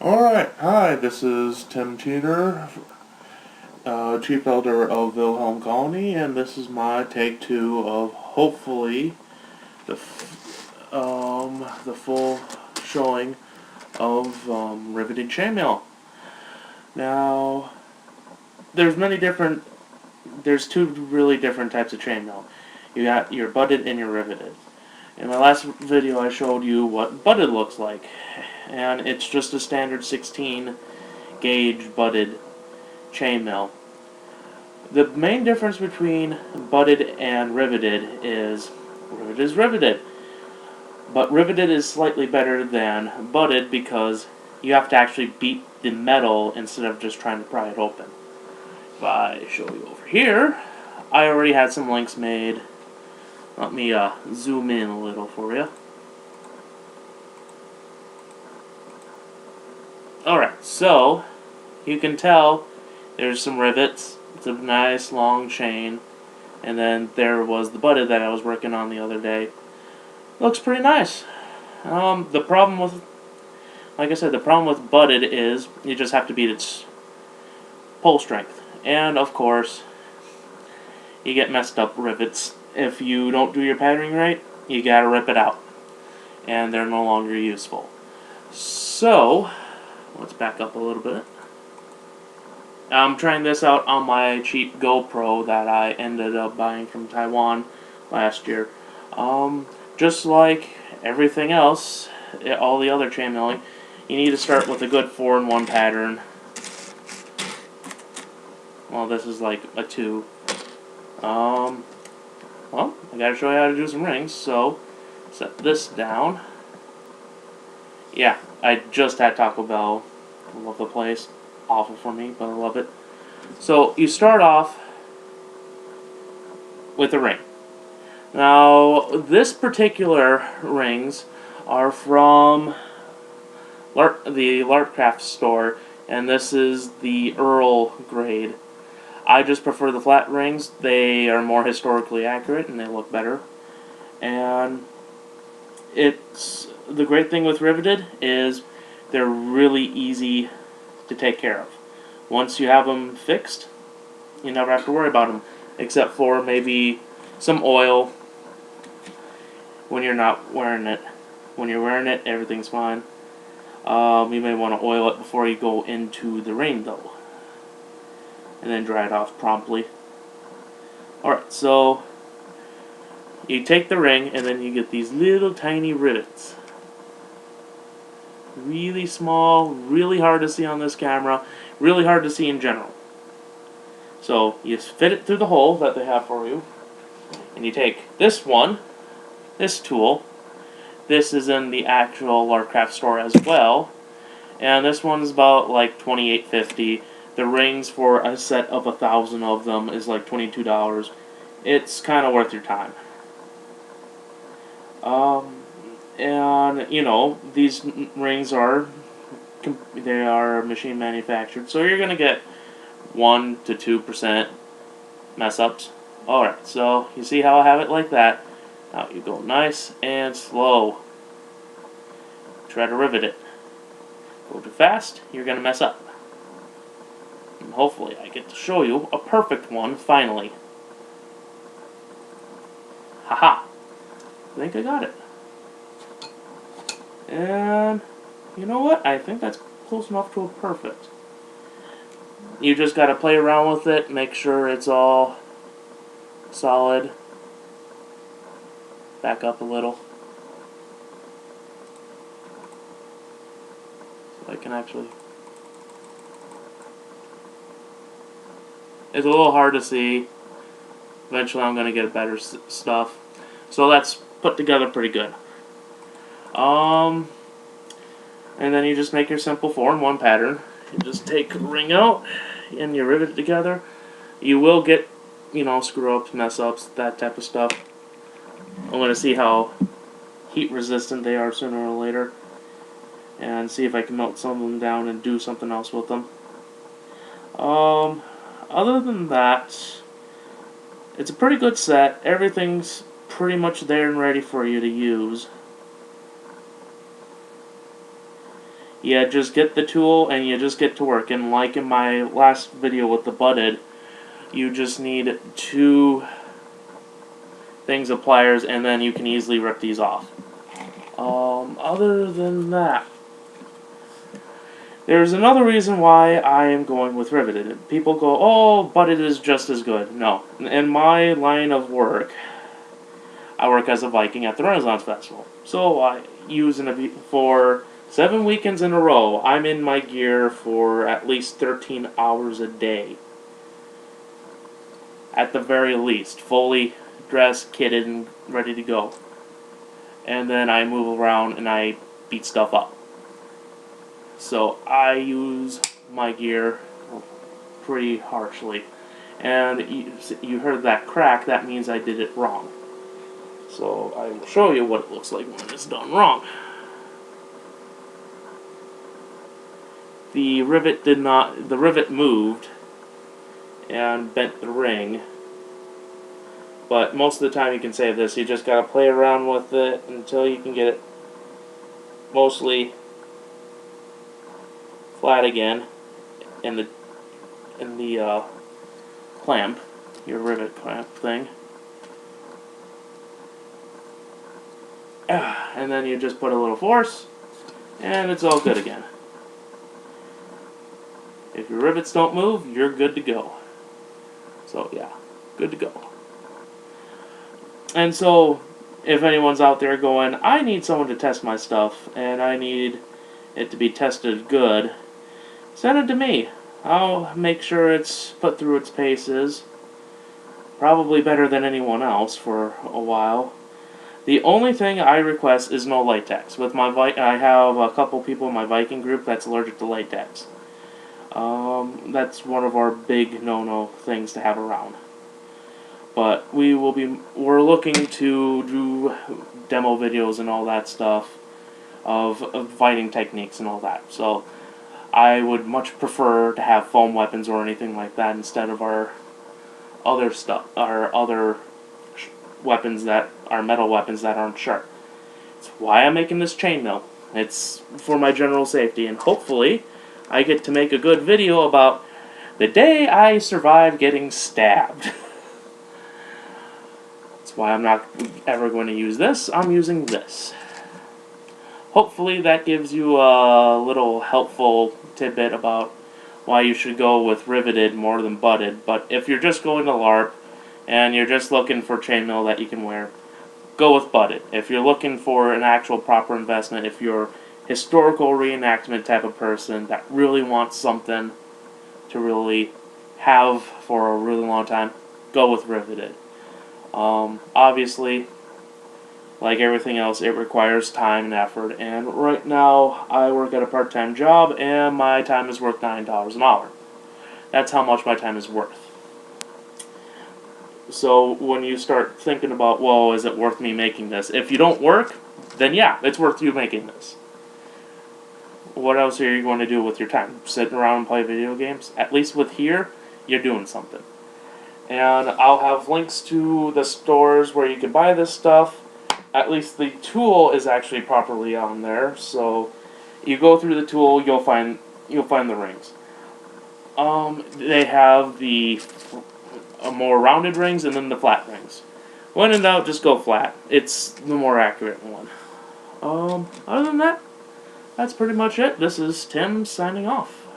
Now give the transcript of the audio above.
Alright, hi, this is Tim Teeter, Chief Elder of Wilhelm Colony, and this is my take two of hopefully the full showing of riveted chainmail. Now, there's there's two really different types of chainmail. You got your butted and your riveted. In my last video I showed you what butted looks like, and it's just a standard 16 gauge butted chainmail. The main difference between butted and riveted is riveted, but riveted is slightly better than butted because you have to actually beat the metal instead of just trying to pry it open. If I show you over here, I already had some links made. Let me zoom in a little for you. Alright, so you can tell there's some rivets. It's a nice long chain. And then there was the butted that I was working on the other day. Looks pretty nice. The problem with, like I said, the problem with butted is you just have to beat its pull strength. And of course, you get messed up rivets. If you don't do your patterning right, you gotta rip it out. And they're no longer useful. So, let's back up a little bit. I'm trying this out on my cheap GoPro that I ended up buying from Taiwan last year. Just like everything else, all the other chainmailing, you need to start with a good 4-in-1 pattern. Well, this is like a 2. Well, I gotta show you how to do some rings, so set this down. Yeah, I just had Taco Bell. I love the place. Awful for me, but I love it. So you start off with a ring. Now, this particular rings are from the Lartcraft store, and this is the Earl grade. I just prefer the flat rings. They are more historically accurate and they look better. And it's the great thing with riveted is they're really easy to take care of. Once you have them fixed, you never have to worry about them, except for maybe some oil when you're not wearing it. When you're wearing it, everything's fine. You may want to oil it before you go into the ring, though, and then dry it off promptly. Alright, so you take the ring, and then you get these little tiny rivets. Really small, really hard to see on this camera, really hard to see in general. So you fit it through the hole that they have for you, and you take this one, this tool. This is in the actual Lartcraft store as well, and this one's about like $28.50. The rings for a set of 1,000 of them is like $22. It's kind of worth your time. And you know, these rings are machine manufactured, so you're gonna get 1 to 2% mess ups. Alright, so you see how I have it like that. Now you go nice and slow. Try to rivet it. Go too fast, you're gonna mess up. And hopefully I get to show you a perfect one finally. Haha. I think I got it. And you know what? I think that's close enough to a perfect. You just gotta play around with it, make sure it's all solid. Back up a little. So I can actually... It's a little hard to see. Eventually I'm gonna get better stuff. So that's put together pretty good. And then you just make your simple 4-in-1 pattern. You just take the ring out and you rivet it together. You will get, you know, screw ups, mess ups, that type of stuff. I'm going to see how heat resistant they are sooner or later, and see if I can melt some of them down and do something else with them. Other than that, it's a pretty good set. Everything's pretty much there and ready for you to use. You just get the tool and you just get to work. And like in my last video with the butted, you just need 2 things of pliers, and then you can easily rip these off. Other than that, there's another reason why I am going with riveted. People go, oh, butted is just as good. No. In my line of work, I work as a Viking at the Renaissance Festival. So I use for 7 weekends in a row, I'm in my gear for at least 13 hours a day. At the very least, fully dressed, kitted, and ready to go. And then I move around and I beat stuff up. So I use my gear pretty harshly. And you heard that crack, that means I did it wrong. So I will show you what it looks like when it's done wrong. The rivet moved and bent the ring. But most of the time you can save this. You just gotta play around with it until you can get it mostly flat again in the clamp, your rivet clamp thing. And then you just put a little force, and it's all good again. If your rivets don't move, you're good to go. So yeah, good to go. And so, if anyone's out there going, I need someone to test my stuff, and I need it to be tested good, send it to me. I'll make sure it's put through its paces, probably better than anyone else for a while. The only thing I request is no latex. With my I have a couple people in my Viking group that's allergic to latex. That's one of our big no-no things to have around. But we're looking to do demo videos and all that stuff of fighting techniques and all that. So I would much prefer to have foam weapons or anything like that instead of our other stuff, our other weapons that are metal weapons that aren't sharp. It's why I'm making this chainmail. It's for my general safety, and hopefully I get to make a good video about the day I survived getting stabbed. That's why I'm not ever going to use this. I'm using this. Hopefully that gives you a little helpful tidbit about why you should go with riveted more than butted. But if you're just going to LARP and you're just looking for chainmail that you can wear, go with butted. If you're looking for an actual proper investment, if you're historical reenactment type of person that really wants something to really have for a really long time, go with riveted. Obviously, like everything else, it requires time and effort, and right now I work at a part-time job and my time is worth $9 an hour. That's how much my time is worth. So when you start thinking about, well, is it worth me making this? If you don't work, then yeah, it's worth you making this. What else are you going to do with your time? Sitting around and play video games? At least with here, you're doing something. And I'll have links to the stores where you can buy this stuff. At least the tool is actually properly on there. So you go through the tool, you'll find the rings. They have the more rounded rings and then the flat rings. When in doubt, just go flat. It's the more accurate one. Other than that, that's pretty much it. This is Tim signing off.